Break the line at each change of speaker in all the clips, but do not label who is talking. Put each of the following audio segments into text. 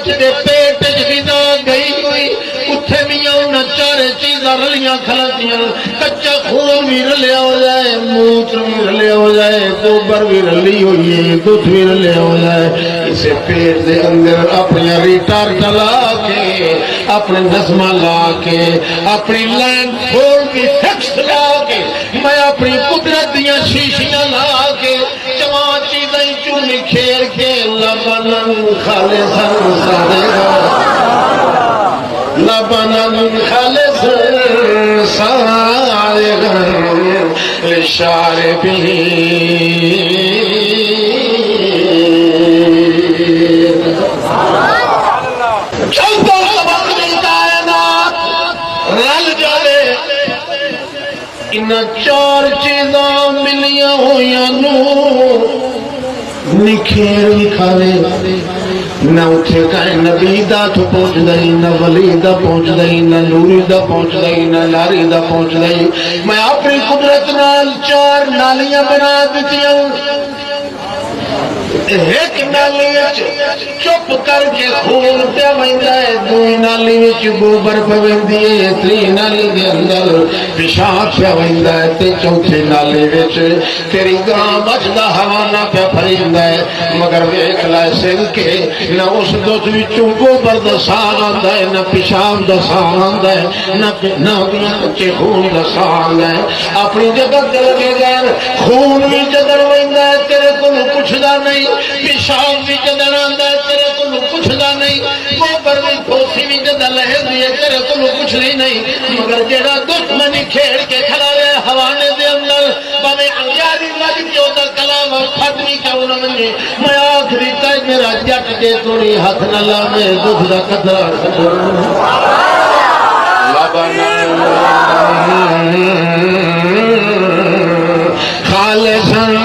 دے پیٹ غذا گئی ہوئی اتھے میاں انہاں چارے چیزاں رلیاں کھلتیاں کچا خون بھی رلیا ہو جائے موتر بھی رلیا ہو جائے گوبر بھی رلی ہوئی ہے دودھ بھی رلیا ہو جائے اسے پیٹ دے اندر اپنی ریٹار چلا کے اپنے نظمہ لا کے اپنی لائن فور کی فکس لا کے میں اپنی قدرت دیاں شیشیاں لا کے جوان چیزیں چونی کھیر کے لبنن خالصاً صادقاً لبنن خالصاً صادقاً للشاربين چلتا سبق دی کائنات رل جائے ان چار چیزاں ملیاں ہویاں نو نکھیر کھاوے نہ اٹھے کہیں نبی دا تو پہنچ دئی نہ ولی دا پہنچ دئی نہ نوری دا پہنچ دئی نہ لاری دا پہنچ دئی میں اپنی قدرت نال چار نالیاں بنا دیتیاں ایک نالی چپ کر کے خون پہ ویندا ہے دوئی نالی وچ گوبر پہ ویندی ہے تری نالی دے اندر پیشاب پہ ویندا ہے تے چوتھی نالی وچ تیری گاں بچدا ہوانا پہ پھریندا ہے مگر ویکھ لے سن کے نہ اس دودھ وچوں گوبر دا ساگ آندا ہے نہ پیشاب دا ساگ آندا ہے نہ کچے خون دا ساگ آندا ہے اپنی جگہ تے لگے گئے خون بھی جدر ویندا ہے تیرے کولوں پوچھدا نہیں پیشاب بھی جدر آندا ہے تیرے کولوں پوچھدا نہیں گوبر بھی پھوسی بھی جدر لہندی ہے تیرے کولوں پوچھدی نہیں مگر جڑا دشمنی کھیڑ کے کھڑا رہے ہوانے دے اندر بھاویں انگیاری لگ کے اودا کلام ختمی کیوں نہ منجے میں آخری تے میرا جٹ دے توڑی ہاتھ نہ لاوے دکھ دا قطرہ خالصاً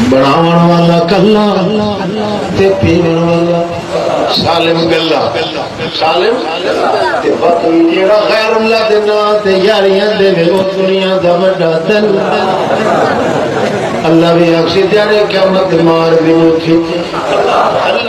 بناون والا کلا تے پیون والا سالم گلا سالم تے باقی جیڑا غیر اللہ دے نام تے یاریاں دے وہ دنیا دا بڑا دل اللہ بھی اکسی دیانے قیامت مار بھی تھی